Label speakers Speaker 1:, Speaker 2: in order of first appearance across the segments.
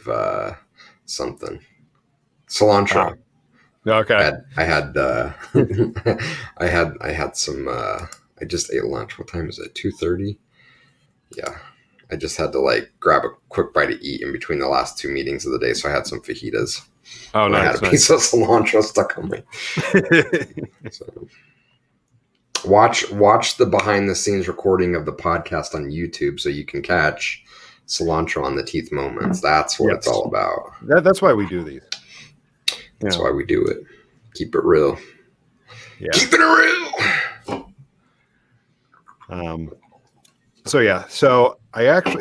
Speaker 1: of something. Cilantro.
Speaker 2: Okay.
Speaker 1: I had I had some. I just ate lunch. What time is it? 2:30. Yeah. I just had to like grab a quick bite to eat in between the last two meetings of the day, so I had some fajitas.
Speaker 2: Oh,
Speaker 1: And I had
Speaker 2: nice,
Speaker 1: a piece of cilantro stuck on my. So. Watch the behind the scenes recording of the podcast on YouTube so you can catch cilantro on the teeth moments. That's what it's all about.
Speaker 2: That's why we do these.
Speaker 1: That's why we do it. Keep it real.
Speaker 2: Yeah.
Speaker 1: Keep it real.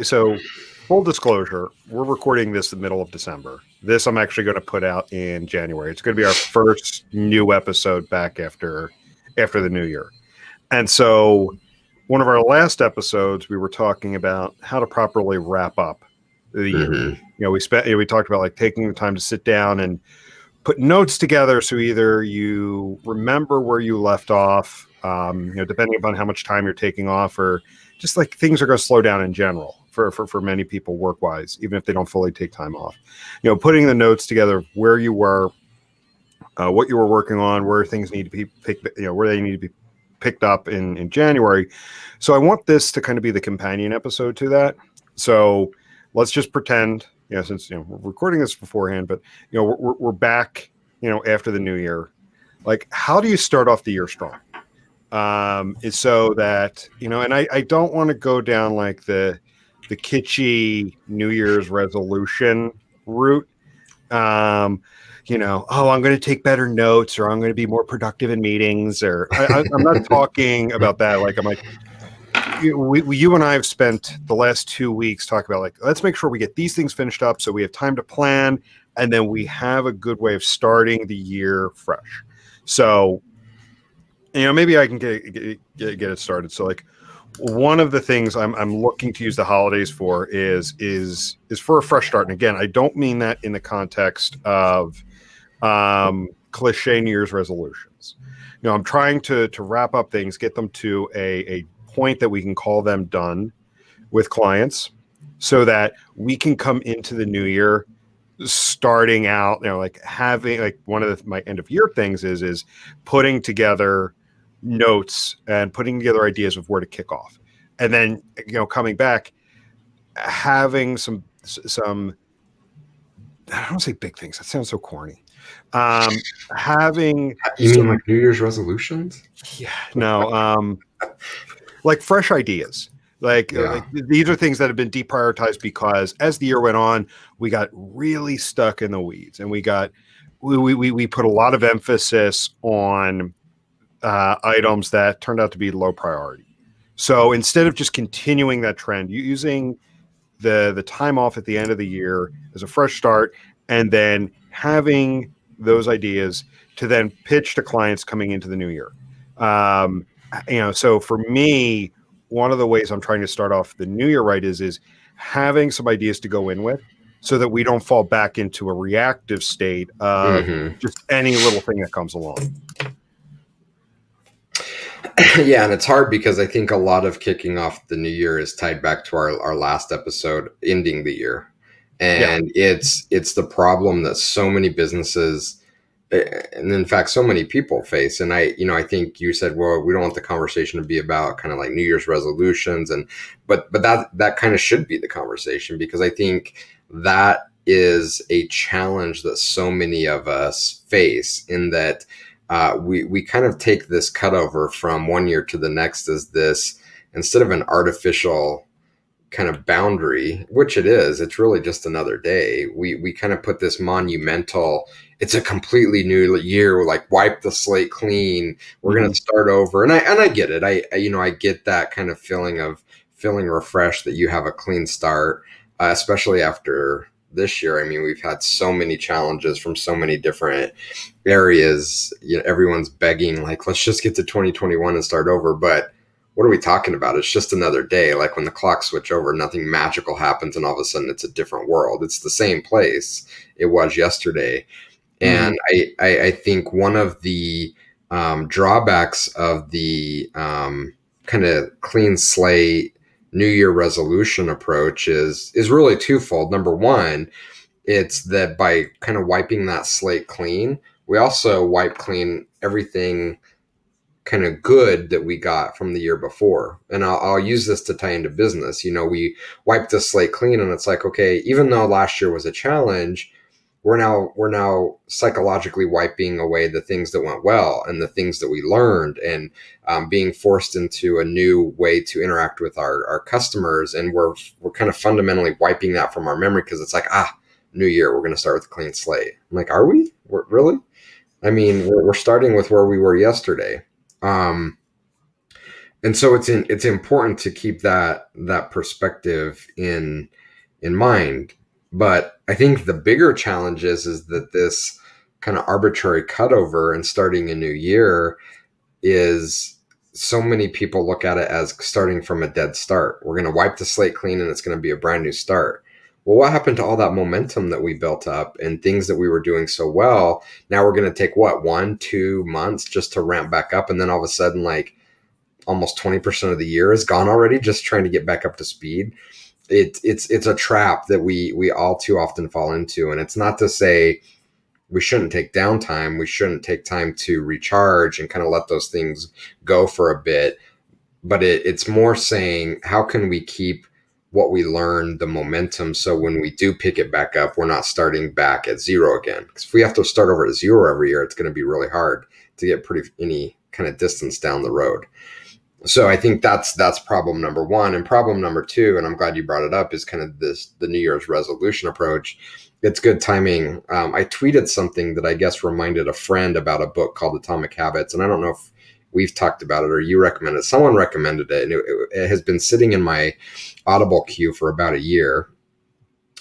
Speaker 2: So full disclosure, we're recording this in the middle of December. This I'm actually going to put out in January. It's going to be our first new episode back after the new year. And so one of our last episodes, we were talking about how to properly wrap up the year.
Speaker 1: Mm-hmm.
Speaker 2: We talked about like taking the time to sit down and put notes together. So either you remember where you left off, depending upon how much time you're taking off, or just like things are going to slow down in general for many people work wise, even if they don't fully take time off. Putting the notes together, where you were, what you were working on, where things need to be picked, where they need to be picked up in January. So I want this to kind of be the companion episode to that. So let's just pretend, since we're recording this beforehand, but we're back, after the new year. Like, how do you start off the year strong? Is so that and I don't want to go down like the kitschy New Year's resolution route. I'm going to take better notes, or I'm going to be more productive in meetings, or I'm not talking about that. Like, I'm like, you and I have spent the last 2 weeks talking about like, let's make sure we get these things finished up so we have time to plan, and then we have a good way of starting the year fresh. So, maybe I can get it started. So like, one of the things I'm looking to use the holidays for is for a fresh start. And again, I don't mean that in the context of cliche New Year's resolutions. I'm trying to wrap up things, get them to a point that we can call them done with clients, so that we can come into the new year starting out, like having like one of my end of year things is putting together notes and putting together ideas of where to kick off, and then coming back, having some I don't want to say big things, that sounds so corny. Having
Speaker 1: mean like New Year's resolutions?
Speaker 2: Like fresh ideas. Like these are things that have been deprioritized because as the year went on, we got really stuck in the weeds, and we put a lot of emphasis on items that turned out to be low priority. So instead of just continuing that trend, using the time off at the end of the year as a fresh start, and then having those ideas to then pitch to clients coming into the new year. So for me, one of the ways I'm trying to start off the new year right is having some ideas to go in with, so that we don't fall back into a reactive state of just any little thing that comes along.
Speaker 1: Yeah, and it's hard because I think a lot of kicking off the new year is tied back to our last episode, ending the year. And it's the problem that so many businesses, and in fact, so many people face. And I think you said, well, we don't want the conversation to be about kind of like New Year's resolutions, but that kind of should be the conversation, because I think that is a challenge that so many of us face, in that we kind of take this cutover from one year to the next as this, instead of an artificial kind of boundary, which it is, it's really just another day. We kind of put this monumental, it's a completely new year. We're like, wipe the slate clean. We're going to start over. And I get it. I get that kind of feeling of feeling refreshed, that you have a clean start, especially after this year. I mean, we've had so many challenges from so many different areas. Everyone's begging, like, let's just get to 2021 and start over. But what are we talking about? It's just another day. Like when the clocks switch over, nothing magical happens, and all of a sudden it's a different world. It's the same place it was yesterday. And I think one of the drawbacks of the kind of clean slate New Year resolution approach is really twofold. Number one, It's that by kind of wiping that slate clean, we also wipe clean everything kind of good that we got from the year before. And I'll use this to tie into business. We wiped the slate clean, and it's like, okay, even though last year was a challenge, we're now psychologically wiping away the things that went well and the things that we learned, and being forced into a new way to interact with our customers. And we're kind of fundamentally wiping that from our memory, because it's like, new year, we're going to start with a clean slate. I'm like, are we? Really? I mean, we're starting with where we were yesterday. Um, and so it's important to keep that perspective in mind. But I think the bigger challenge is that this kind of arbitrary cutover and starting a new year is, so many people look at it as starting from a dead start. We're going to wipe the slate clean and it's going to be a brand new start. Well, what happened to all that momentum that we built up and things that we were doing so well? Now we're going to take 1-2 months just to ramp back up. And then all of a sudden, like, almost 20% of the year is gone already, just trying to get back up to speed. It's a trap that we all too often fall into. And it's not to say we shouldn't take downtime. We shouldn't take time to recharge and kind of let those things go for a bit. But it's more saying, how can we keep what we learned, the momentum, so when we do pick it back up, we're not starting back at zero again. Because if we have to start over at zero every year, it's going to be really hard to get any kind of distance down the road. So I think that's problem number one. And problem number two, and I'm glad you brought it up, is kind of the New Year's resolution approach. It's good timing. I tweeted something that I guess reminded a friend about a book called Atomic Habits. And I don't know if we've talked about it or you recommended it. Someone recommended it, and it has been sitting in my Audible queue for about a year.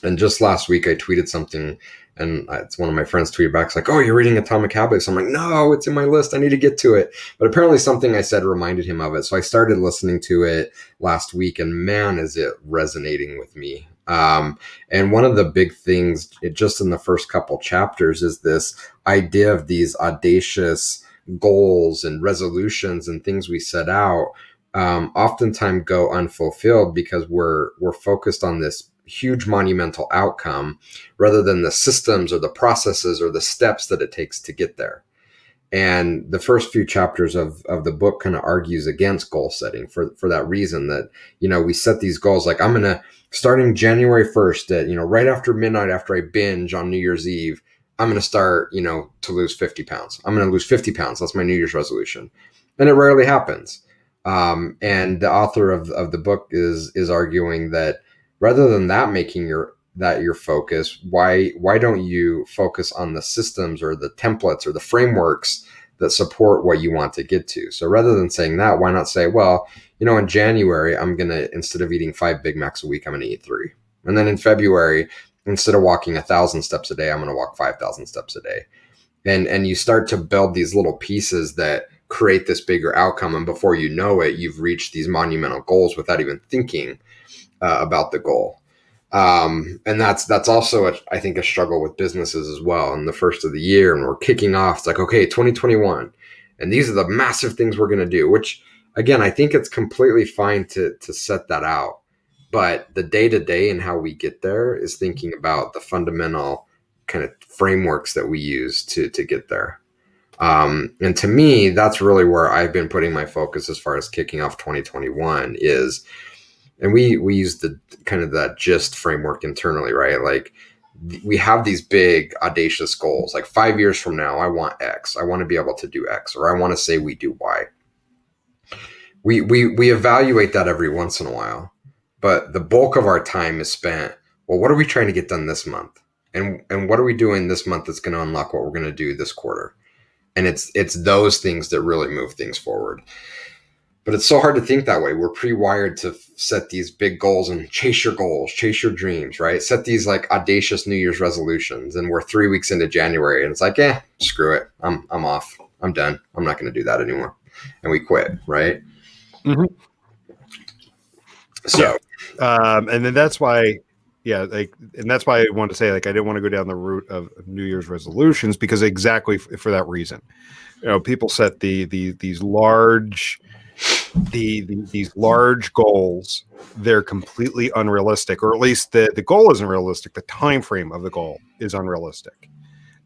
Speaker 1: And just last week I tweeted something, and it's one of my friends tweeted back. It's like, "Oh, you're reading Atomic Habits." I'm like, "No, it's in my list. I need to get to it." But apparently something I said reminded him of it. So I started listening to it last week, and man, is it resonating with me. And one of the big things, just in the first couple chapters, is this idea of these audacious goals and resolutions and things we set out, oftentimes go unfulfilled because we're focused on this huge monumental outcome rather than the systems or the processes or the steps that it takes to get there. And the first few chapters of the book kind of argues against goal setting for that reason, that, we set these goals like, I'm going to, starting January 1st at, right after midnight, after I binge on New Year's Eve, I'm going to start, to lose 50 pounds. I'm going to lose 50 pounds. That's my New Year's resolution. And it rarely happens. And the author of the book is arguing that rather than that making your focus, why don't you focus on the systems or the templates or the frameworks that support what you want to get to? So rather than saying that, why not say, well, in January, I'm going to, instead of eating 5 Big Macs a week, I'm going to eat 3. And then in February, instead of walking 1,000 steps a day, I'm going to walk 5,000 steps a day. And you start to build these little pieces that create this bigger outcome. And before you know it, you've reached these monumental goals without even thinking about the goal. And that's also, I think, a struggle with businesses as well. In the first of the year, and we're kicking off, it's like, okay, 2021. And these are the massive things we're going to do, which, again, I think it's completely fine to set that out. But the day-to-day and how we get there is thinking about the fundamental kind of frameworks that we use to get there. And to me, that's really where I've been putting my focus as far as kicking off 2021 is, and we use the kind of that GIST framework internally, right? Like, we have these big audacious goals, like 5 years from now, I want X, I want to be able to do X, or I want to say we do Y. We evaluate that every once in a while, but the bulk of our time is spent, well, what are we trying to get done this month? And what are we doing this month that's going to unlock what we're going to do this quarter? And it's those things that really move things forward. But it's so hard to think that way. We're pre-wired to set these big goals and chase your goals, chase your dreams, right? Set these like audacious New Year's resolutions. And we're 3 weeks into January and it's like, screw it. I'm off. I'm done. I'm not going to do that anymore. And we quit, right?
Speaker 2: Mm-hmm.
Speaker 1: So,
Speaker 2: and then that's why, and that's why I wanted to say, I didn't want to go down the route of New Year's resolutions, because exactly for that reason, people set these large these large goals, they're completely unrealistic, or at least the goal isn't realistic. The time frame of the goal is unrealistic.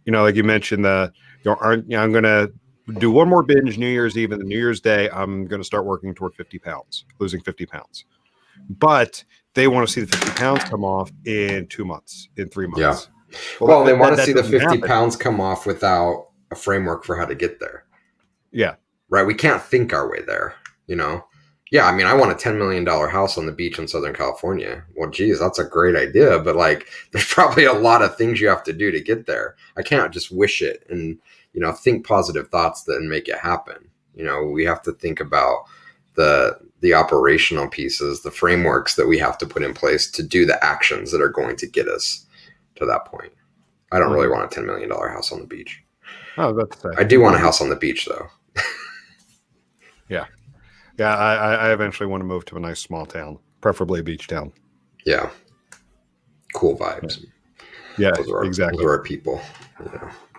Speaker 2: Like you mentioned, I'm going to do one more binge New Year's Eve, and the New Year's Day, I'm going to start working toward 50 pounds, losing 50 pounds. But they want to see the 50 pounds come off in 2 months, in 3 months.
Speaker 1: Yeah. Well, they want to see the 50 pounds come off without a framework for how to get there.
Speaker 2: Yeah.
Speaker 1: Right. We can't think our way there, Yeah, I mean, I want a $10 million house on the beach in Southern California. Well, geez, that's a great idea. But there's probably a lot of things you have to do to get there. I can't just wish it and, think positive thoughts then make it happen. We have to think about the operational pieces, the frameworks that we have to put in place to do the actions that are going to get us to that point. I don't really want a $10 million house on the beach.
Speaker 2: Oh, that's
Speaker 1: I do want a house on the beach, though.
Speaker 2: Yeah. Yeah, I eventually want to move to a nice small town, preferably a beach town.
Speaker 1: Yeah. Cool vibes.
Speaker 2: Yeah, exactly.
Speaker 1: Those are our people.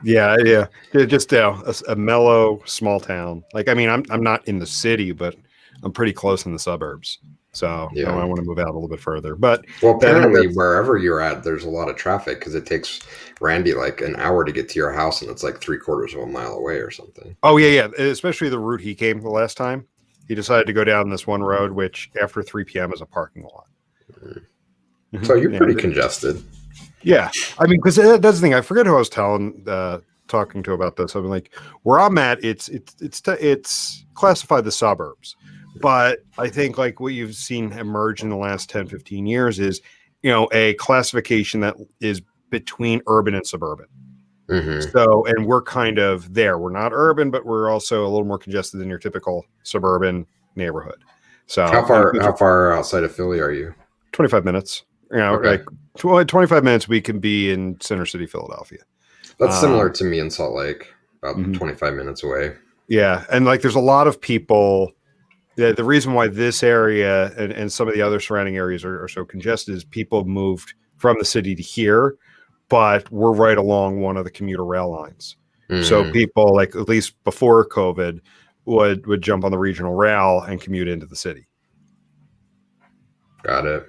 Speaker 2: Yeah. Just a mellow small town. I'm not in the city, but I'm pretty close in the suburbs. So I want to move out a little bit further. But
Speaker 1: apparently wherever you're at, there's a lot of traffic because it takes Randy an hour to get to your house, and it's 3/4 of a mile away or something.
Speaker 2: Oh yeah. Especially the route he came the last time. He decided to go down this one road, which after 3 p.m. is a parking lot.
Speaker 1: Mm-hmm. So you're pretty congested.
Speaker 2: Yeah. Because that's the thing. I forget who I was talking to about this. Where I'm at, it's classified the suburbs. But I think what you've seen emerge in the last 10, 15 years is, a classification that is between urban and suburban.
Speaker 1: Mm-hmm.
Speaker 2: So, and we're kind of there. We're not urban, but we're also a little more congested than your typical suburban neighborhood. So
Speaker 1: how far outside of Philly are you?
Speaker 2: 25 minutes. 25 minutes we can be in Center City, Philadelphia.
Speaker 1: That's similar to me in Salt Lake, about 25 minutes away.
Speaker 2: Yeah. And there's a lot of people. The reason why this area and some of the other surrounding areas are so congested is people moved from the city to here, but we're right along one of the commuter rail lines. Mm-hmm. So people at least before COVID would jump on the regional rail and commute into the city.
Speaker 1: Got it.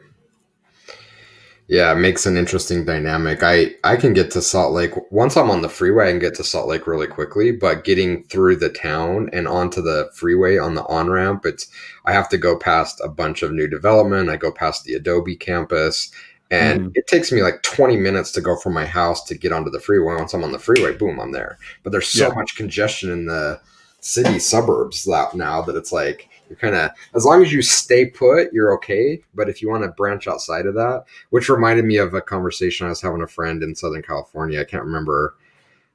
Speaker 1: Yeah, it makes an interesting dynamic. I can get to Salt Lake. Once I'm on the freeway, I can get to Salt Lake really quickly, but getting through the town and onto the freeway on the on-ramp, I have to go past a bunch of new development. I go past the Adobe campus, and it takes me 20 minutes to go from my house to get onto the freeway. Once I'm on the freeway, boom, I'm there. But there's so much congestion in the city suburbs now that it's you're kind of, as long as you stay put, you're okay. But if you want to branch outside of that, which reminded me of a conversation I was having with a friend in Southern California. I can't remember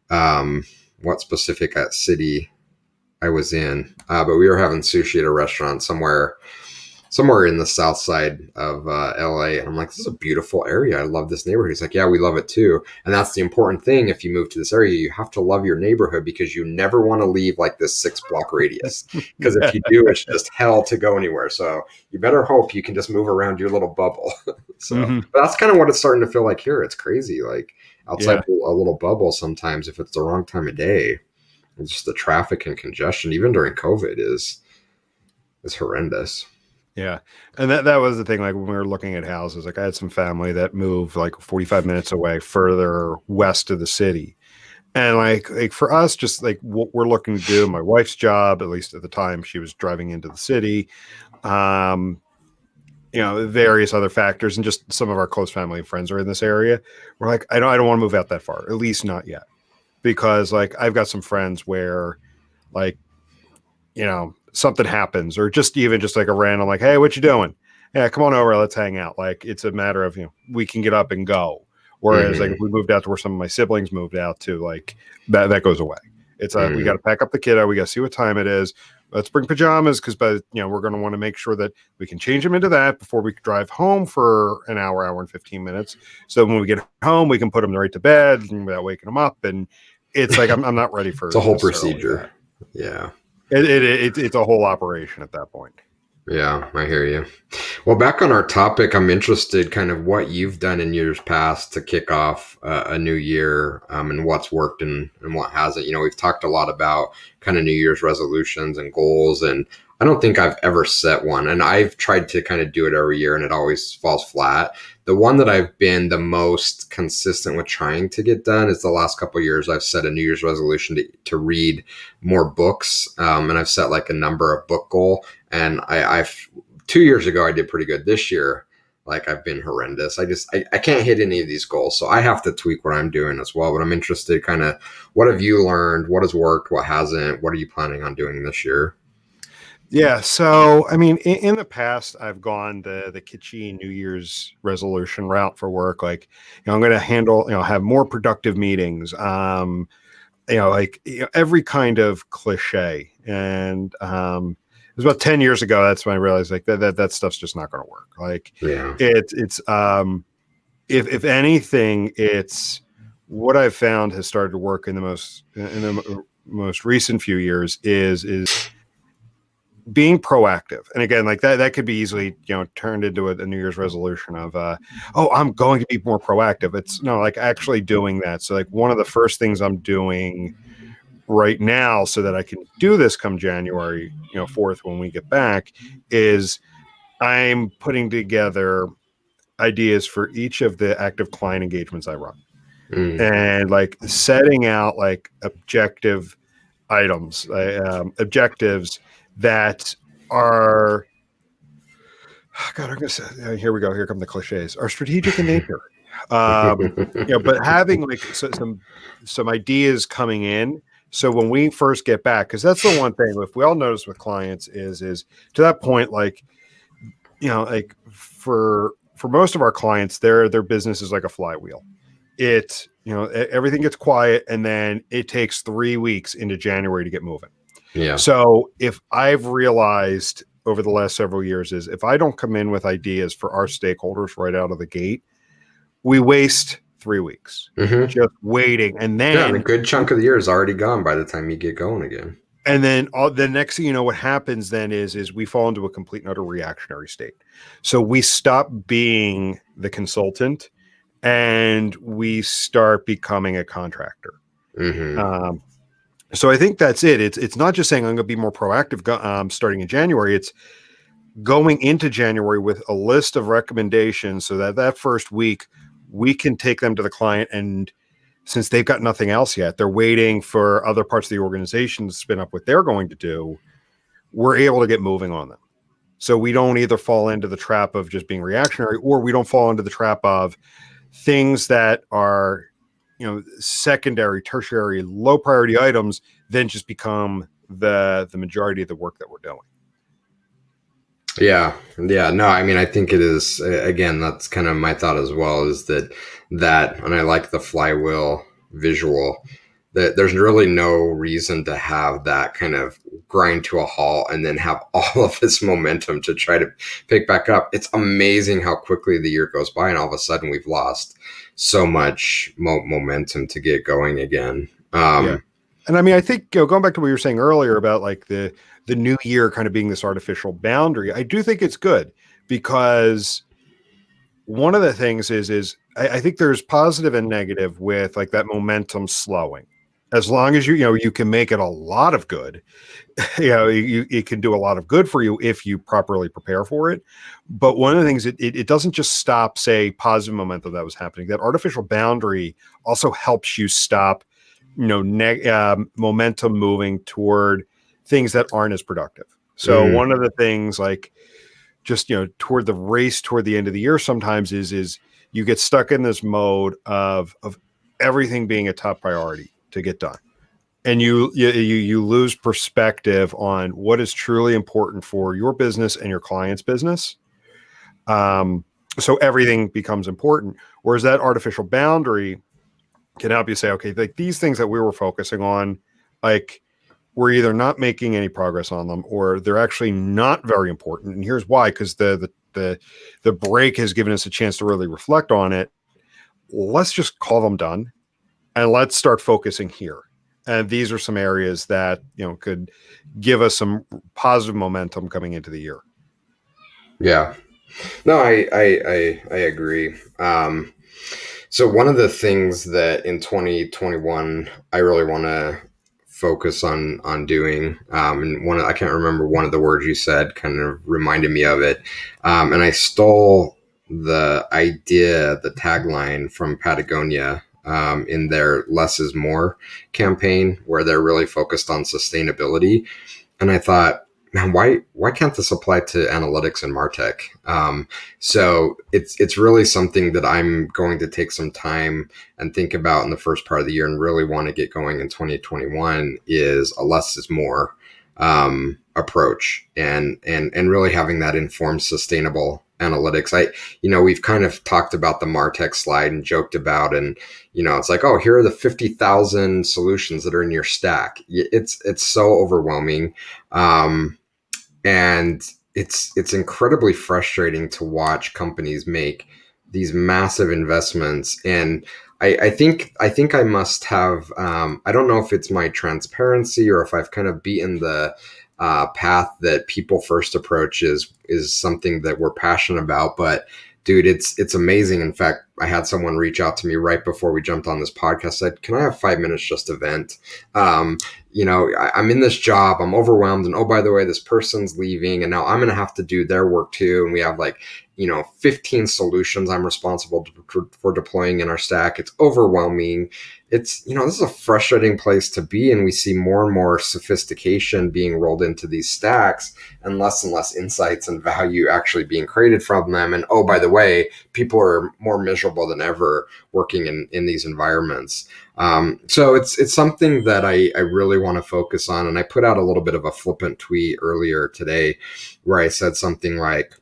Speaker 1: what specific city I was in, but we were having sushi at a restaurant somewhere in the south side of LA. And I'm like, this is a beautiful area. I love this neighborhood. He's like, yeah, we love it too. And that's the important thing. If you move to this area, you have to love your neighborhood because you never want to leave this 6-block radius. Because if you do, it's just hell to go anywhere. So you better hope you can just move around your little bubble. But that's kind of what it's starting to feel like here. It's crazy. Outside a little bubble sometimes, if it's the wrong time of day, it's just the traffic and congestion, even during COVID, is horrendous.
Speaker 2: Yeah. And that was the thing, when we were looking at houses, I had some family that moved 45 minutes away further west of the city. And for us, just what we're looking to do, my wife's job, at least at the time she was driving into the city, various other factors, and just some of our close family and friends are in this area. We're I don't want to move out that far, at least not yet. Because I've got some friends where something happens, or just a random hey, what you doing? Yeah, come on over, let's hang out. It's a matter of we can get up and go. Whereas if we moved out to where some of my siblings moved out to, that goes away. It's we got to pack up the kiddo, we got to see what time it is. Let's bring pajamas because we're going to want to make sure that we can change them into that before we drive home for an hour and 15 minutes. So when we get home, we can put them right to bed without waking them up. And it's I'm not ready for
Speaker 1: it's a whole procedure. Yeah.
Speaker 2: It's a whole operation at that point.
Speaker 1: Yeah, I hear you. Well, back on our topic, I'm interested kind of what you've done in years past to kick off a new year, and what's worked and what hasn't. We've talked a lot about kind of New Year's resolutions and goals, and I don't think I've ever set one, and I've tried to kind of do it every year, and it always falls flat. The one that I've been the most consistent with trying to get done is the last couple of years. I've set a New Year's resolution to read more books, and I've set like a number of book goal. And I've 2 years ago I did pretty good. This year, like I've been horrendous. I can't hit any of these goals, so I have to tweak what I'm doing as well. But I'm interested, kind of, what have you learned? What has worked? What hasn't? What are you planning on doing this year?
Speaker 2: Yeah. So, I mean, in the past, I've gone the kitschy New Year's resolution route for work. Like, I'm going to have more productive meetings. Every kind of cliche. And it was about 10 years ago. That's when I realized like that stuff's just not going to work. Like,
Speaker 1: Yeah.
Speaker 2: it's if anything, it's what I've found has started to work in the most recent few years is being proactive. And again, like that could be easily, turned into a New Year's resolution of, oh, I'm going to be more proactive. It's no, like actually doing that. So like one of the first things I'm doing right now so that I can do this come January, 4th, when we get back, is I'm putting together ideas for each of the active client engagements I run,
Speaker 1: Mm.
Speaker 2: and like setting out like objectives that are, God, I'm gonna say, here we go. Here come the cliches. Are strategic in nature, but having like some ideas coming in. So when we first get back, because that's the one thing, if we all notice with clients is to that point, like, like for most of our clients, their business is like a flywheel. Everything gets quiet, and then it takes 3 weeks into January to get moving.
Speaker 1: Yeah.
Speaker 2: So if I've realized over the last several years is if I don't come in with ideas for our stakeholders right out of the gate, we waste 3 weeks
Speaker 1: Mm-hmm.
Speaker 2: just waiting. And
Speaker 1: Yeah, and a
Speaker 2: then,
Speaker 1: good chunk of the year is already gone by the time you get going again.
Speaker 2: all the next thing you know, what happens then is we fall into a complete and utter reactionary state. So we stop being the consultant and we start becoming a contractor.
Speaker 1: Mm-hmm.
Speaker 2: So I think that's it. It's not just saying I'm going to be more proactive starting in January. It's going into January with a list of recommendations so that first week we can take them to the client, and since they've got nothing else yet, they're waiting for other parts of the organization to spin up what they're going to do. We're able to get moving on them. So we don't either fall into the trap of just being reactionary, or we don't fall into the trap of things that are, secondary, tertiary, low priority items, then just become the majority of the work that we're doing.
Speaker 1: Yeah, yeah. No, I mean, I think it is. Again, that's kind of my thought as well. Is and I like the flywheel visual. That there's really no reason to have that kind of grind to a halt and then have all of this momentum to try to pick back up. It's amazing how quickly the year goes by, and all of a sudden we've lost so much momentum to get going again.
Speaker 2: Yeah. And I mean, I think, going back to what you were saying earlier about like the new year kind of being this artificial boundary, I do think it's good, because one of the things is I think there's positive and negative with like that momentum slowing. As long as you can make it a lot of good, it can do a lot of good for you if you properly prepare for it. But one of the things, it doesn't just stop, say, positive momentum that was happening. That artificial boundary also helps you stop, momentum moving toward things that aren't as productive. So one of the things, like, just toward the race toward the end of the year, sometimes is you get stuck in this mode of everything being a top priority to get done, and you lose perspective on what is truly important for your business and your client's business. So everything becomes important, whereas that artificial boundary can help you say, okay, like these things that we were focusing on, like, we're either not making any progress on them, or they're actually not very important. And here's why: because the break has given us a chance to really reflect on it. Let's just call them done, and let's start focusing here. And these are some areas that could give us some positive momentum coming into the year.
Speaker 1: Yeah. No, I agree. So one of the things that in 2021 I really want to focus on doing. And I can't remember one of the words you said kind of reminded me of it. And I stole the idea, the tagline from Patagonia in their Less is More campaign, where they're really focused on sustainability. And I thought, man, why can't this apply to analytics and Martech? So it's really something that I'm going to take some time and think about in the first part of the year, and really want to get going in 2021 is a less is more approach, and really having that informed sustainable analytics. We've kind of talked about the Martech slide and joked about, and it's like, oh, here are the 50,000 solutions that are in your stack. It's so overwhelming. And it's incredibly frustrating to watch companies make these massive investments. And I think I must have, I don't know if it's my transparency or if I've kind of beaten the path that people first approach is something that we're passionate about. But dude, it's amazing. In fact, I had someone reach out to me right before we jumped on this podcast, said, can I have 5 minutes just to vent? I'm in this job, I'm overwhelmed. And oh, by the way, this person's leaving, and now I'm going to have to do their work too. And we have 15 solutions I'm responsible for deploying in our stack. It's overwhelming. This is a frustrating place to be. And we see more and more sophistication being rolled into these stacks, and less insights and value actually being created from them. And oh, by the way, people are more miserable than ever working in these environments. So it's something that I really want to focus on. And I put out a little bit of a flippant tweet earlier today where I said something like,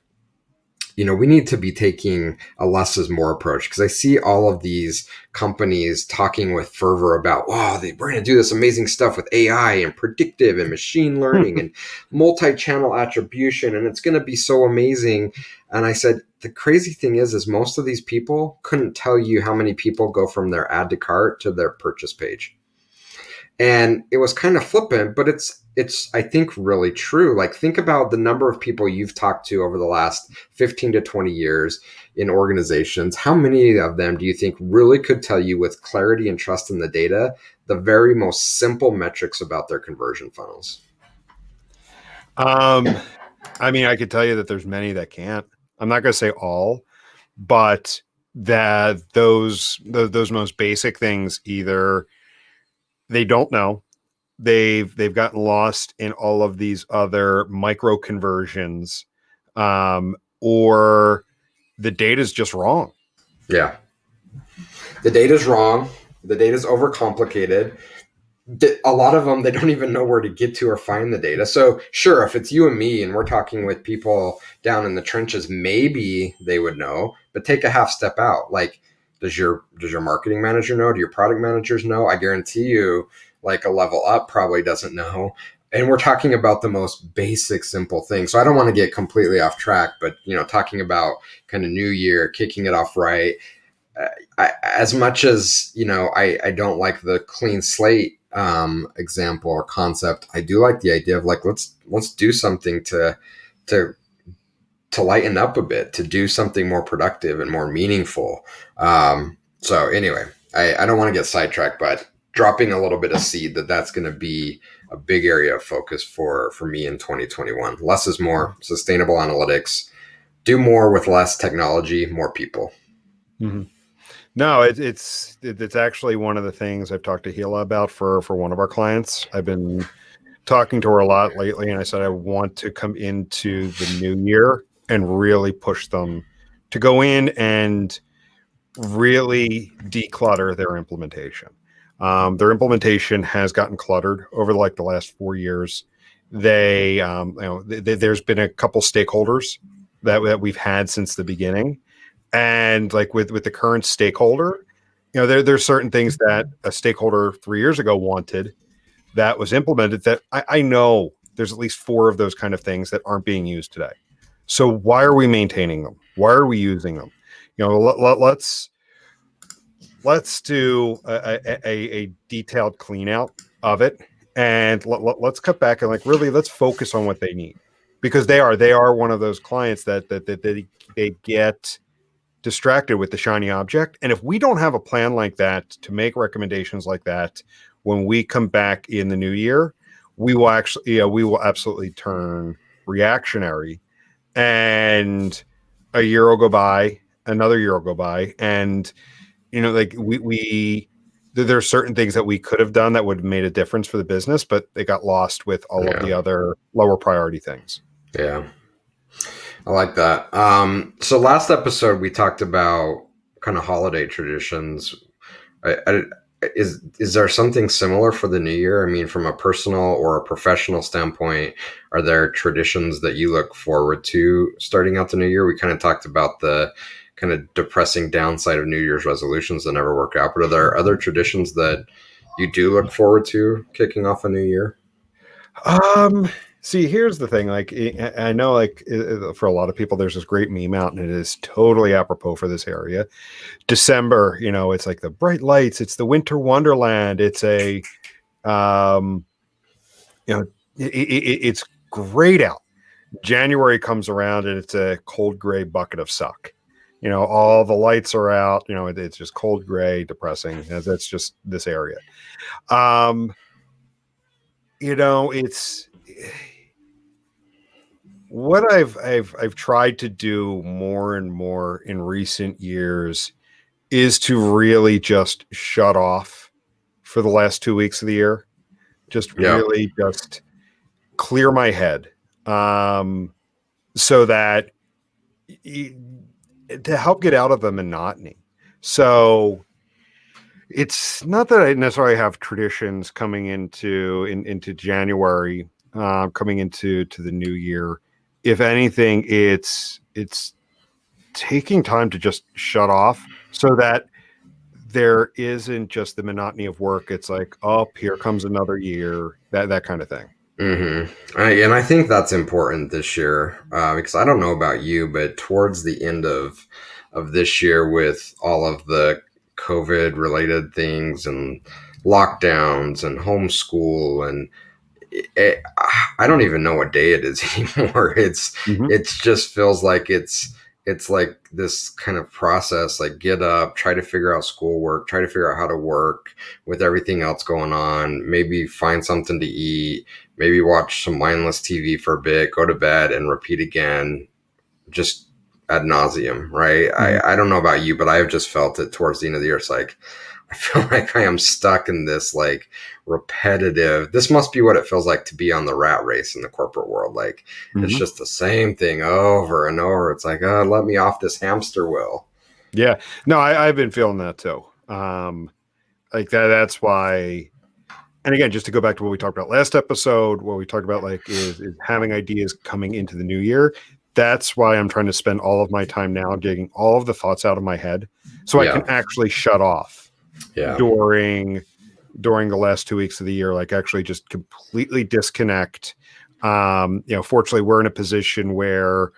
Speaker 1: we need to be taking a less is more approach, because I see all of these companies talking with fervor about, wow, we're going to do this amazing stuff with AI and predictive and machine learning and multi-channel attribution, and it's going to be so amazing. And I said, the crazy thing is most of these people couldn't tell you how many people go from their add to cart to their purchase page. And it was kind of flippant, but it's I think really true. Like, think about the number of people you've talked to over the last 15 to 20 years in organizations. How many of them do you think really could tell you with clarity and trust in the data the very most simple metrics about their conversion funnels?
Speaker 2: I could tell you that there's many that can't. I'm not going to say all, but that those most basic things, either they don't know, they've gotten lost in all of these other micro conversions, or the data is just wrong.
Speaker 1: Yeah, the data's wrong. The data's overcomplicated. A lot of them, they don't even know where to get to or find the data. So sure, if it's you and me and we're talking with people down in the trenches, maybe they would know, but take a half step out. Like, does your marketing manager know? Do your product managers know? I guarantee you, like, a level up probably doesn't know. And we're talking about the most basic, simple things. So I don't want to get completely off track, but talking about kind of new year, kicking it off right. As much as I don't like the clean slate example or concept, I do like the idea of, like, let's do something to lighten up a bit, to do something more productive and more meaningful. So anyway, I don't want to get sidetracked, but dropping a little bit of seed that's going to be a big area of focus for me in 2021. Less is more, sustainable analytics, do more with less technology, more people.
Speaker 2: Mm-hmm. No, it's actually one of the things I've talked to Hila about for one of our clients. I've been talking to her a lot lately, and I said I want to come into the new year and really push them to go in and really declutter their implementation. Their implementation has gotten cluttered over the last 4 years. There's been a couple stakeholders that we've had since the beginning. And like with the current stakeholder, there's certain things that a stakeholder 3 years ago wanted that was implemented that I know there's at least 4 of those kind of things that aren't being used today. So why are we maintaining them? Why are we using them? Let's do a detailed clean out of it, and let's cut back and really let's focus on what they need, because they are one of those clients that they get distracted with the shiny object. And if we don't have a plan like that to make recommendations like that, when we come back in the new year, we will absolutely turn reactionary, and a year will go by, another year will go by, and like we there are certain things that we could have done that would have made a difference for the business, but they got lost with all of the other lower priority things.
Speaker 1: Yeah. I like that. So last episode we talked about kind of holiday traditions. Is there something similar for the new year? I mean, from a personal or a professional standpoint, are there traditions that you look forward to starting out the new year? We kind of talked about the kind of depressing downside of New Year's resolutions that never work out, but are there other traditions that you do look forward to kicking off a new year?
Speaker 2: See, here's the thing. Like, I know, like, for a lot of people, there's this great meme out, and it is totally apropos for this area. December, it's like the bright lights. It's the winter wonderland. It's it's great out. January comes around, and it's a cold gray bucket of suck. All the lights are out. It's just cold gray, depressing. That's just this area. It's what I've tried to do more and more in recent years is to really just shut off for the last 2 weeks of the year. Just really just clear my head, so that to help get out of the monotony. So it's not that I necessarily have traditions coming into January, coming into the new year. If anything, it's taking time to just shut off so that there isn't just the monotony of work. It's like, oh, here comes another year, that kind of thing.
Speaker 1: Mm-hmm. And I think that's important this year, because I don't know about you, but towards the end of this year, with all of the COVID related things and lockdowns and homeschool, and I don't even know what day it is anymore. It's just feels like it's like this kind of process, like get up, try to figure out schoolwork, try to figure out how to work with everything else going on, maybe find something to eat, maybe watch some mindless TV for a bit, go to bed and repeat again, just ad nauseum, right? I don't know about you, but I've just felt it towards the end of the year. It's like, I feel like I am stuck in this like repetitive, this must be what it feels like to be on the rat race in the corporate world. Like it's just the same thing over and over. It's like, oh, let me off this hamster wheel.
Speaker 2: Yeah, no, I've been feeling that too. Like that's why. And again, just to go back to what we talked about last episode, what we talked about like is having ideas coming into the new year. That's why I'm trying to spend all of my time now getting all of the thoughts out of my head so I can actually shut off during the last 2 weeks of the year, like actually just completely disconnect. Fortunately we're in a position where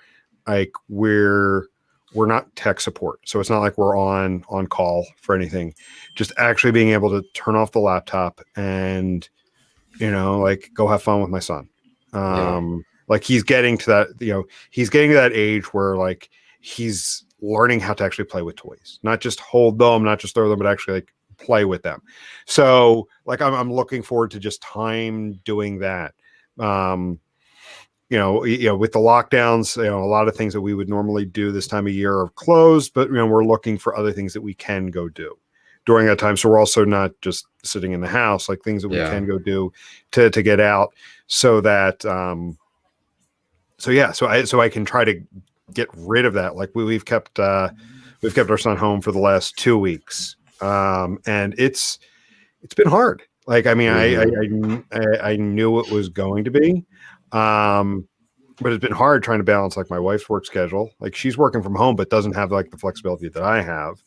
Speaker 2: like we're not tech support. So it's not like we're on call for anything, just actually being able to turn off the laptop and, like go have fun with my son. Like he's getting to that age where like he's learning how to actually play with toys, not just hold them, not just throw them, but actually like play with them. So like I'm looking forward to just time doing that. With the lockdowns, a lot of things that we would normally do this time of year are closed, but we're looking for other things that we can go do during that time. So we're also not just sitting in the house, like things that we can go do to get out, so that so I can try to get rid of that. Like we've kept our son home for the last 2 weeks, and it's been hard. Like I mean, I knew it was going to be. But it's been hard trying to balance like my wife's work schedule. Like she's working from home, but doesn't have like the flexibility that I have.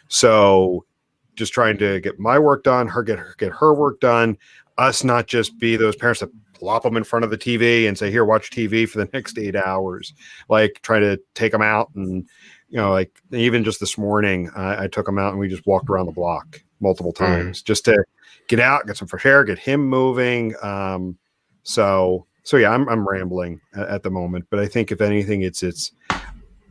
Speaker 2: So just trying to get my work done, get her work done, us not just be those parents that plop them in front of the TV and say, here, watch TV for the next 8 hours, like try to take them out. And, like even just this morning, I took him out and we just walked around the block multiple times just to get out, get some fresh air, get him moving. So yeah, I'm rambling at the moment, but I think if anything,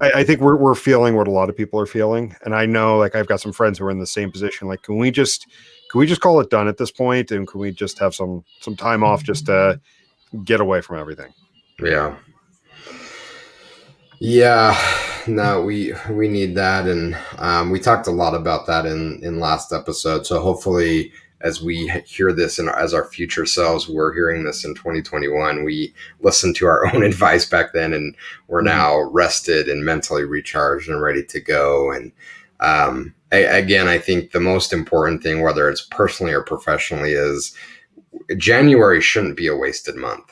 Speaker 2: I think we're feeling what a lot of people are feeling, and I know like I've got some friends who are in the same position. Like, can we just can we just call it done at this point? And can we just have some time off just to get away from everything?
Speaker 1: Yeah. Yeah, no, we need that, and we talked a lot about that in last episode. So hopefully, as we hear this and as our future selves, we're hearing this in 2021. We listened to our own advice back then, and we're now rested and mentally recharged and ready to go. And again, I think the most important thing, whether it's personally or professionally, is January shouldn't be a wasted month.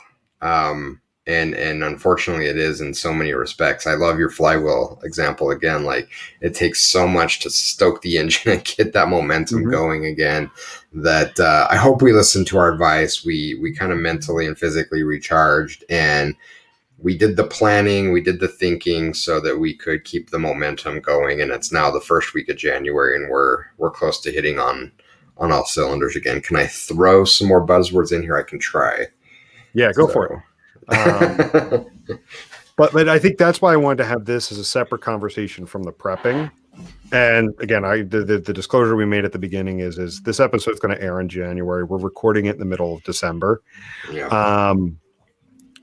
Speaker 1: And unfortunately it is in so many respects. I love your flywheel example again. Like, it takes so much to stoke the engine and get that momentum going again, that I hope we listened to our advice. We kind of mentally and physically recharged, and we did the planning, we did the thinking so that we could keep the momentum going. And it's now the first week of January, and we're close to hitting on all cylinders again. Can I throw some more buzzwords in here? I can try.
Speaker 2: Yeah, go for it. But I think that's why I wanted to have this as a separate conversation from the prepping. And again, the disclosure we made at the beginning is this episode is going to air in January. We're recording it in the middle of December.
Speaker 1: Yeah.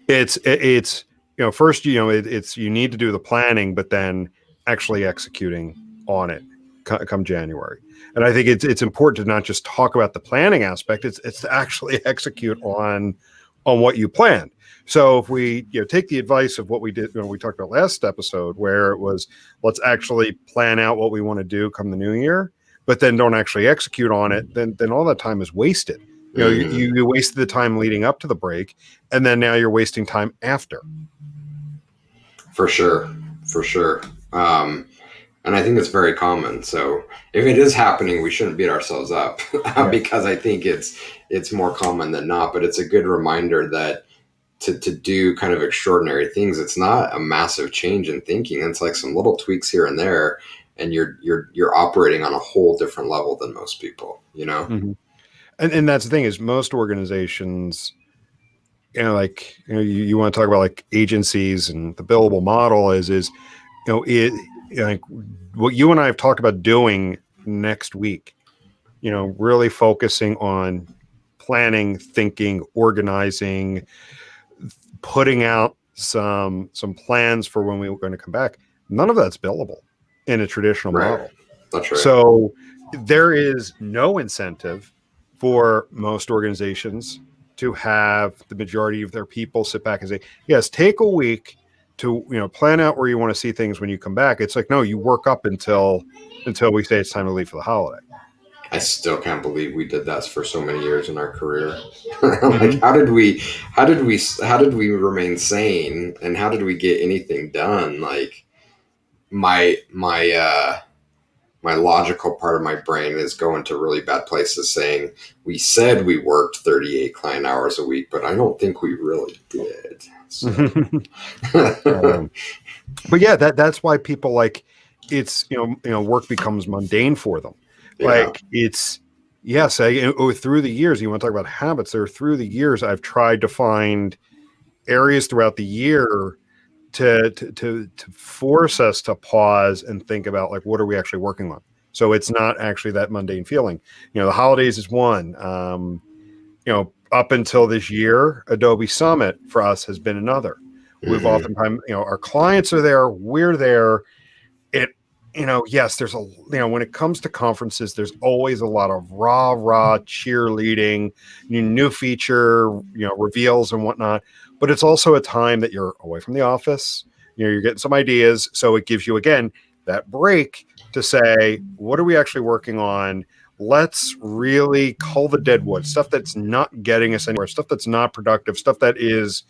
Speaker 2: It's first, it's you need to do the planning, but then actually executing on it come January. And I think it's important to not just talk about the planning aspect. It's to actually execute on what you planned. So if we take the advice of what we did when we talked about last episode, where it was, let's actually plan out what we want to do come the new year, but then don't actually execute on it, then all that time is wasted. You wasted the time leading up to the break, and then now you're wasting time after.
Speaker 1: For sure. And I think it's very common. So if it is happening, we shouldn't beat ourselves up because I think it's more common than not. But it's a good reminder that to do kind of extraordinary things, it's not a massive change in thinking. It's like some little tweaks here and there, and you're operating on a whole different level than most people.
Speaker 2: And that's the thing, is most organizations, you want to talk about like agencies and the billable model is like what you and I have talked about doing next week, really focusing on planning, thinking, organizing, putting out some plans for when we were going to come back. None of that's billable in a traditional model.
Speaker 1: That's right.
Speaker 2: So there is no incentive for most organizations to have the majority of their people sit back and say, yes, take a week to plan out where you want to see things when you come back. It's like, no, you work up until we say it's time to leave for the holiday.
Speaker 1: I still can't believe we did that for so many years in our career. Like, how did we remain sane, and how did we get anything done? Like, my logical part of my brain is going to really bad places, saying we said we worked 38 client hours a week, but I don't think we really did. So.
Speaker 2: But yeah, that's why people, like, it's work becomes mundane for them. Like, it's through the years, you want to talk about habits, through the years I've tried to find areas throughout the year to force us to pause and think about, like, what are we actually working on? So it's not actually that mundane feeling. The holidays is one. Up until this year, Adobe Summit for us has been another. We've oftentimes, our clients are there, we're there. Yes, there's when it comes to conferences, there's always a lot of rah cheerleading, new feature, reveals and whatnot. But it's also a time that you're away from the office. You're getting some ideas. So it gives you, again, that break to say, what are we actually working on? Let's really cull the deadwood, stuff that's not getting us anywhere, stuff that's not productive, stuff that is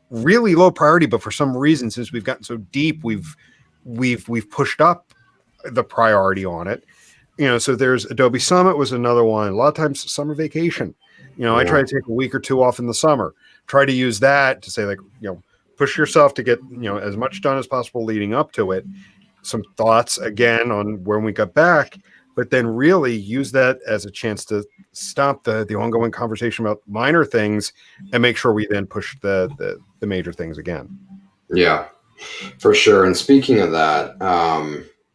Speaker 2: really low priority. But for some reason, since we've gotten so deep, we've pushed up the priority on it. So there's Adobe Summit was another one. A lot of times summer vacation. I try to take a week or two off in the summer. Try to use that to say, like, push yourself to get, as much done as possible leading up to it. Some thoughts again on when we got back, but then really use that as a chance to stop the ongoing conversation about minor things and make sure we then push the major things again.
Speaker 1: Yeah, for sure. And speaking of that,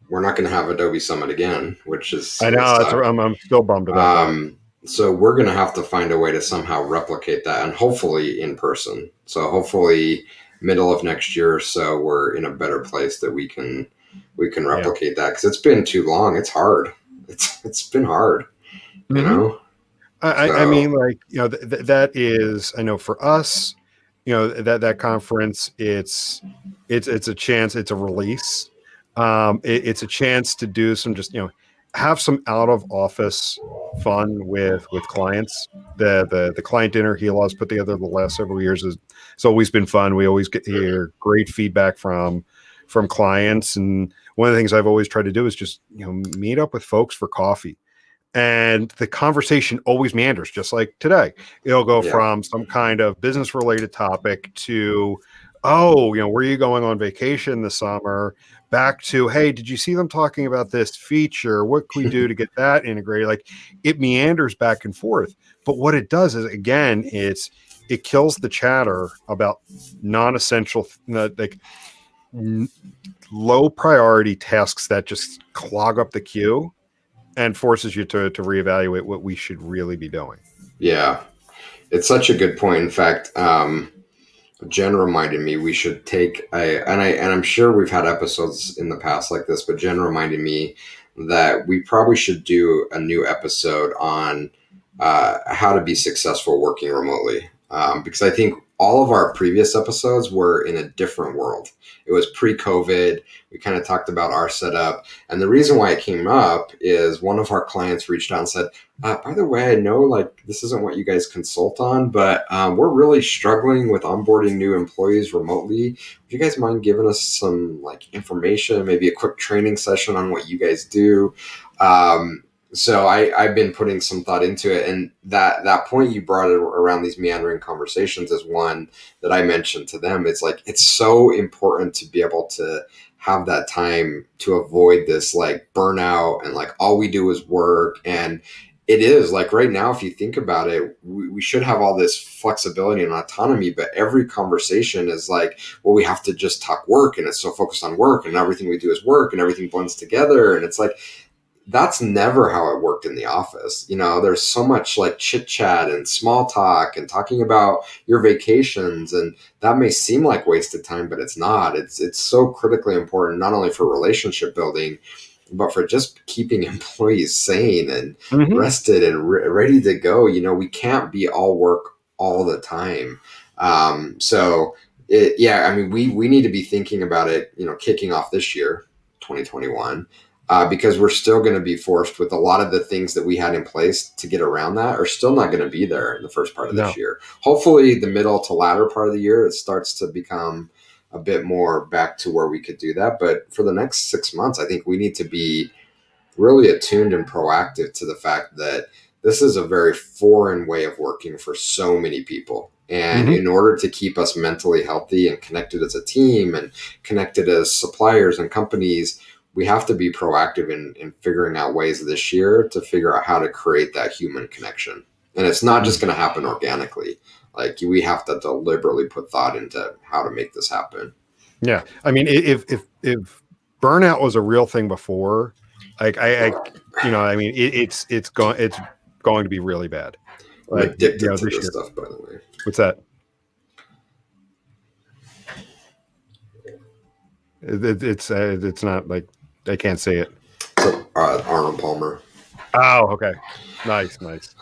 Speaker 1: we're not going to have Adobe Summit again, which is
Speaker 2: I
Speaker 1: going to
Speaker 2: know
Speaker 1: suck.
Speaker 2: I'm still bummed about that.
Speaker 1: So we're going to have to find a way to somehow replicate that, and hopefully in person. So hopefully middle of next year or so, we're in a better place that we can
Speaker 2: Yeah.
Speaker 1: replicate that, because it's been too long. It's hard. It's been hard, you
Speaker 2: Hmm.
Speaker 1: know.
Speaker 2: I mean,
Speaker 1: So
Speaker 2: like, that is, I know for us, that conference, it's a chance, it's a release. It's a chance to do some, just, have some out of office fun with clients. The client dinner Helos put together the last several years is it's always been fun. We always get hear great feedback from clients, and one of the things I've always tried to do is just meet up with folks for coffee, and the conversation always meanders, just like today. It'll go
Speaker 1: yeah,
Speaker 2: from some kind of business related topic to, oh, where are you going on vacation this summer, back to, hey, did you see them talking about this feature, what can we do to get that integrated? Like, it meanders back and forth, but what it does is, again, it kills the chatter about non-essential, like, low priority tasks that just clog up the queue and forces you to reevaluate what we should really be doing.
Speaker 1: yeah. It's such a good point. In fact, Jen reminded me we should take and I'm sure we've had episodes in the past like this, but Jen reminded me that we probably should do a new episode on how to be successful working remotely. Because I think all of our previous episodes were in a different world. It was pre-COVID. We kind of talked about our setup, and the reason why it came up is one of our clients reached out and said, by the way, I know like this isn't what you guys consult on, but we're really struggling with onboarding new employees remotely. Would you guys mind giving us some like information, maybe a quick training session on what you guys do? Um, so I've been putting some thought into it, and that point you brought it around these meandering conversations is one that I mentioned to them. It's like it's so important to be able to have that time to avoid this like burnout and like all we do is work. And it is like right now, if you think about it, we should have all this flexibility and autonomy, but every conversation is like, well, we have to just talk work, and it's so focused on work, and everything we do is work, and everything blends together. And it's like, that's never how it worked in the office. There's so much like chit chat and small talk and talking about your vacations. And that may seem like wasted time, but it's not. It's so critically important, not only for relationship building, but for just keeping employees sane and
Speaker 2: Mm-hmm.
Speaker 1: rested and ready to go. We can't be all work all the time. Yeah, I mean, we need to be thinking about it, kicking off this year, 2021, because we're still going to be forced with a lot of the things that we had in place to get around that are still not going to be there in the first part of this
Speaker 2: No.
Speaker 1: year. Hopefully, the middle to latter part of the year, it starts to become a bit more back to where we could do that. But for the next 6 months, I think we need to be really attuned and proactive to the fact that this is a very foreign way of working for so many people. And
Speaker 2: Mm-hmm.
Speaker 1: in order to keep us mentally healthy and connected as a team and connected as suppliers and companies, we have to be proactive in figuring out ways this year to figure out how to create that human connection. And it's not just going to happen organically. Like we have to deliberately put thought into how to make this happen.
Speaker 2: Yeah, I mean, if burnout was a real thing before, like, I mean, it's going to be really bad.
Speaker 1: I'm
Speaker 2: Like,
Speaker 1: addicted to
Speaker 2: this
Speaker 1: this
Speaker 2: year.
Speaker 1: stuff, by the way.
Speaker 2: What's that? It's not like I can't say it.
Speaker 1: So, Arnold Palmer.
Speaker 2: Oh, okay, nice, nice.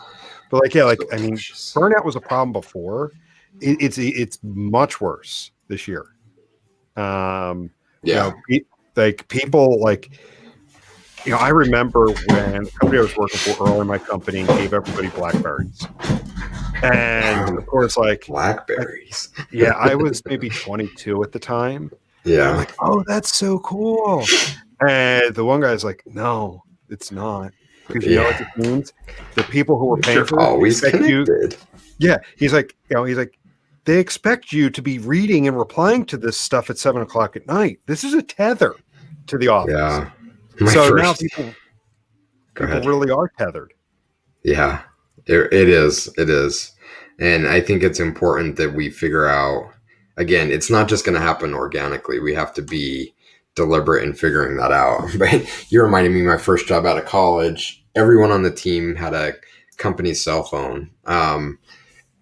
Speaker 2: But like, yeah, like,
Speaker 1: So
Speaker 2: I mean,
Speaker 1: delicious.
Speaker 2: burnout was a problem before. It's much worse this year. Um,
Speaker 1: Yeah.
Speaker 2: like, people, like, I remember when the company I was working for early in my company gave everybody Blackberries, and of course,
Speaker 1: Blackberries.
Speaker 2: yeah, I was maybe 22 at the time. I'm
Speaker 1: Yeah.
Speaker 2: like, oh, that's so cool. And the one guy's like, no, it's not, because what
Speaker 1: Yeah.
Speaker 2: this means? The people who were paying
Speaker 1: You're
Speaker 2: for this
Speaker 1: always
Speaker 2: expect you.
Speaker 1: connected.
Speaker 2: Yeah, he's like, they expect you to be reading and replying to this stuff at 7 o'clock at night. This is a tether to the office.
Speaker 1: Yeah. My
Speaker 2: So now
Speaker 1: first.
Speaker 2: people
Speaker 1: Go
Speaker 2: people
Speaker 1: ahead.
Speaker 2: really are tethered.
Speaker 1: Yeah. It is. It is. And I think it's important that we figure out, again, it's not just going to happen organically. We have to be deliberate in figuring that out. But you reminded me of my first job out of college. Everyone on the team had a company cell phone.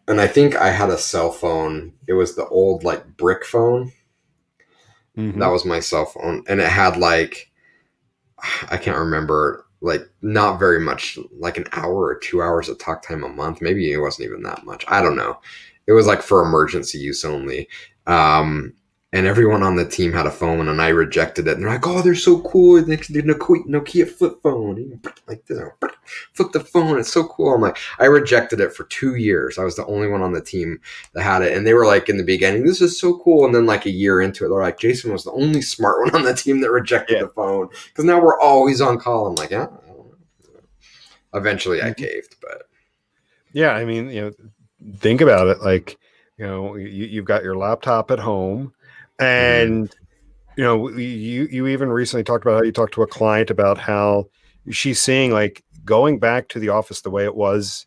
Speaker 1: And I think I had a cell phone. It was the old like brick phone. That
Speaker 2: Mm-hmm.
Speaker 1: was my cell phone. And it had like, I can't remember, like not very much, like an hour or 2 hours of talk time a month. Maybe it wasn't even that much. I don't know. It was like for emergency use only. Um, and everyone on the team had a phone, and I rejected it. And they're like, "Oh, they're so cool! They're Nokia flip phone, like this, flip the phone. It's so cool." I'm like, I rejected it for 2 years. I was the only one on the team that had it, and they were like in the beginning, "This is so cool," and then like a year into it, they're like, "Jason was the only smart one on the team that rejected
Speaker 2: Yeah.
Speaker 1: the phone because now we're always on call." I'm like, "Yeah." I don't know. Eventually, I
Speaker 2: Mm-hmm.
Speaker 1: caved, but
Speaker 2: Yeah, I mean, think about it. Like, you've got your laptop at home,
Speaker 1: mhm.
Speaker 2: and you even recently talked about how you talked to a client about how she's seeing like going back to the office the way it was.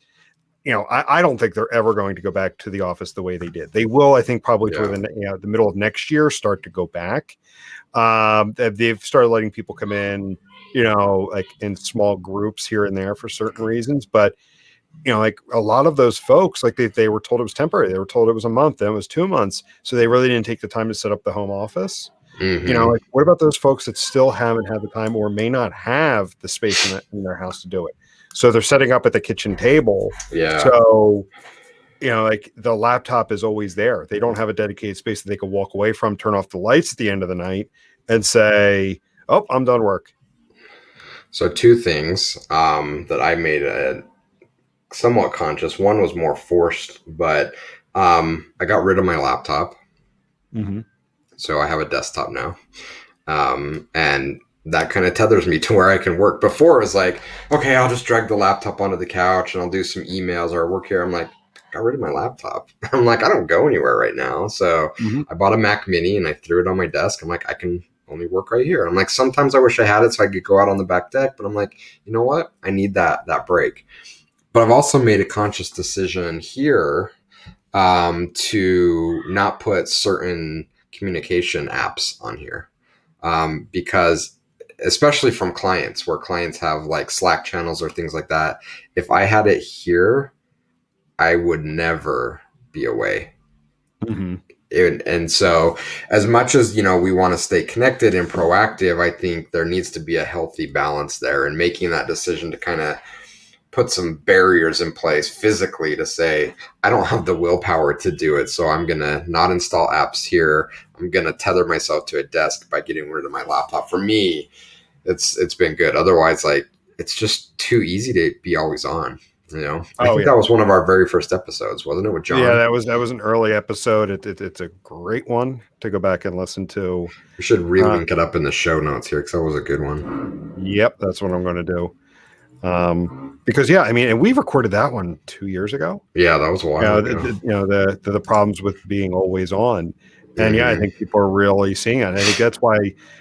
Speaker 2: I don't think they're ever going to go back to the office the way they did. They will, I think, probably toward
Speaker 1: Yeah,
Speaker 2: the middle of next year start to go back. They've started letting people come in, like in small groups here and there for certain reasons, but like a lot of those folks, like they were told it was temporary. They were told it was a month, then it was 2 months. So they really didn't take the time to set up the home office.
Speaker 1: hmm,
Speaker 2: Like what about those folks that still haven't had the time or may not have the space in their house to do it? So they're setting up at the kitchen table.
Speaker 1: yeah.
Speaker 2: So, like the laptop is always there. They don't have a dedicated space that they can walk away from, turn off the lights at the end of the night and say, "Oh, I'm done work."
Speaker 1: So two things that I made a somewhat conscious. One was more forced, but I got rid of my laptop,
Speaker 2: Mm-hmm.
Speaker 1: so I have a desktop now, and that kind of tethers me to where I can work. Before it was like, okay, I'll just drag the laptop onto the couch and I'll do some emails or work here. I'm like, got rid of my laptop. I'm like, I don't go anywhere right now, so
Speaker 2: Mm-hmm.
Speaker 1: I bought a Mac Mini and I threw it on my desk. I'm like, I can only work right here. I'm like, sometimes I wish I had it so I could go out on the back deck, but I'm like, you know what? I need that break. But I've also made a conscious decision here to not put certain communication apps on here because, especially from clients, where clients have like Slack channels or things like that, if I had it here, I would never be away.
Speaker 2: Mm-hmm.
Speaker 1: And so, as much as we want to stay connected and proactive, I think there needs to be a healthy balance there, and making that decision to kind of put some barriers in place physically to say, I don't have the willpower to do it, so I'm going to not install apps here. I'm going to tether myself to a desk by getting rid of my laptop. For me, it's been good. Otherwise, like, it's just too easy to be always on. I
Speaker 2: Oh
Speaker 1: think
Speaker 2: yeah.
Speaker 1: that was one of our very first episodes, wasn't it, with
Speaker 2: Yeah,
Speaker 1: John?
Speaker 2: that was an early episode. It's a great one to go back and listen to.
Speaker 1: We should
Speaker 2: Uh,
Speaker 1: relink it up in the show notes here because that was a good one.
Speaker 2: yep, that's what I'm going to do. Because yeah, I mean, and we recorded that one 2 years ago.
Speaker 1: Yeah, that was a while ago.
Speaker 2: The problems with being always on, and yeah, I
Speaker 1: Hmm.
Speaker 2: think people are really seeing it. I think that's why,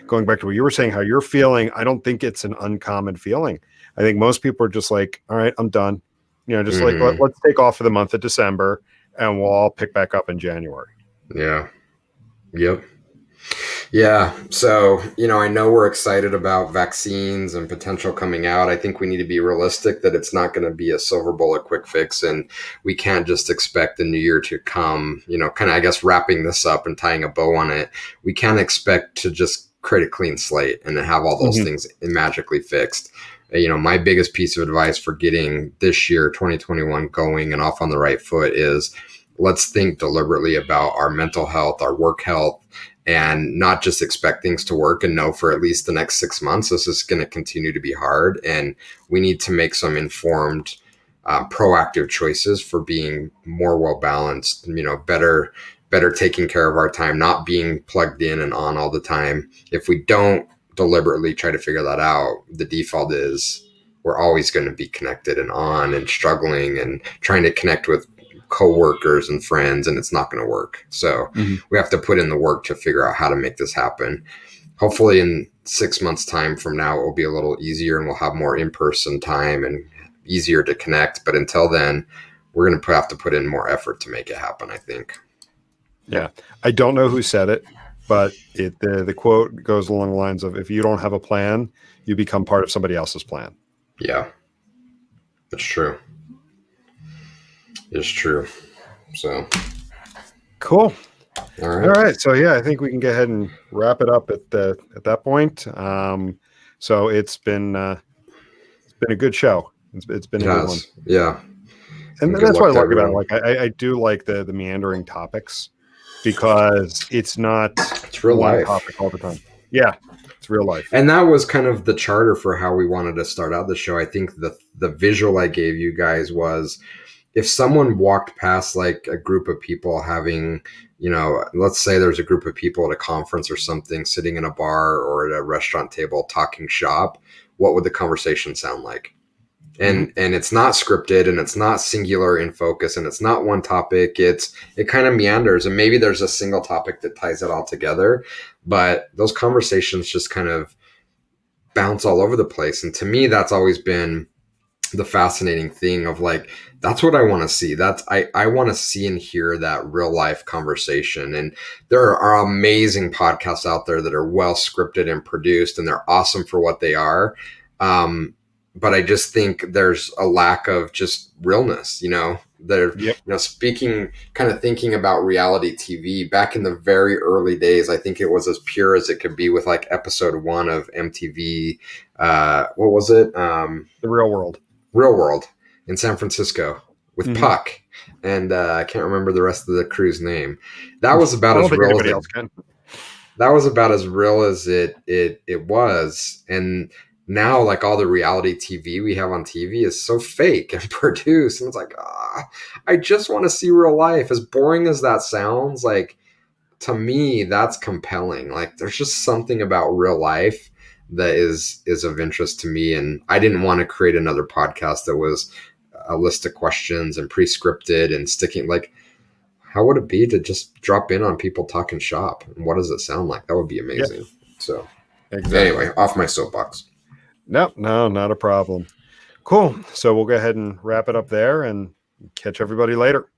Speaker 2: going back to what you were saying, how you're feeling, I don't think it's an uncommon feeling. I think most people are just like, all right, I'm done. Just like
Speaker 1: Hmm.
Speaker 2: let's take off for the month of December, and we'll all pick back up in January.
Speaker 1: Yeah. Yep. Yeah. So, I know we're excited about vaccines and potential coming out. I think we need to be realistic that it's not going to be a silver bullet quick fix. And we can't just expect the new year to come, kind of, I guess, wrapping this up and tying a bow on it. We can't expect to just create a clean slate and have all those
Speaker 2: Mhm.
Speaker 1: things magically fixed. My biggest piece of advice for getting this year, 2021, going and off on the right foot is let's think deliberately about our mental health, our work health, and not just expect things to work and know for at least the next 6 months this is going to continue to be hard, and we need to make some informed proactive choices for being more well balanced, better taking care of our time, not being plugged in and on all the time. If we don't deliberately try to figure that out, the default is we're always going to be connected and on and struggling and trying to connect with coworkers and friends, and it's not going to work. So
Speaker 2: Mhm.
Speaker 1: we have to put in the work to figure out how to make this happen. Hopefully in 6 months time from now, it will be a little easier and we'll have more in-person time and easier to connect. But until then, we're going to have to put in more effort to make it happen, I think.
Speaker 2: Yeah, I don't know who said it, But the quote goes along the lines of, if you don't have a plan, you become part of somebody else's plan.
Speaker 1: Yeah, that's true. It's true. So
Speaker 2: cool.
Speaker 1: All right.
Speaker 2: All right. So yeah, I think we can go ahead and wrap it up at that point. So it's been a good show. It's been a good one.
Speaker 1: Yeah.
Speaker 2: And that's what I like about it. Like I do like the meandering topics, because it's
Speaker 1: real
Speaker 2: one
Speaker 1: life
Speaker 2: topic all the time. Yeah, it's real life.
Speaker 1: And that was kind of the charter for how we wanted to start out the show. I think the visual I gave you guys was, if someone walked past like a group of people having, let's say there's a group of people at a conference or something, sitting in a bar or at a restaurant table talking shop, what would the conversation sound like? And it's not scripted, and it's not singular in focus, and it's not one topic. It kind of meanders, and maybe there's a single topic that ties it all together, but those conversations just kind of bounce all over the place. And to me, that's always been the fascinating thing of like, that's what I want to see. I want to see and hear that real life conversation. And there are amazing podcasts out there that are well scripted and produced, and they're awesome for what they are. But I just think there's a lack of just realness, speaking, kind of thinking about reality TV back in the very early days. I think it was as pure as it could be with like episode 1 of MTV. What was it?
Speaker 2: The Real
Speaker 1: World in San Francisco with Puck. And I can't remember the rest of the crew's name. That was about as real as it was. And now, like, all the reality TV we have on TV is so fake and produced. And it's like, I just want to see real life. As boring as that sounds, like, to me, that's compelling. Like, there's just something about real life that is of interest to me. And I didn't want to create another podcast that was a list of questions and pre-scripted and sticking, like, how would it be to just drop in on people talking shop? And what does it sound like? That would be amazing. Yep. So Anyway, off my soapbox.
Speaker 2: No, not a problem. Cool. So we'll go ahead and wrap it up there and catch everybody later.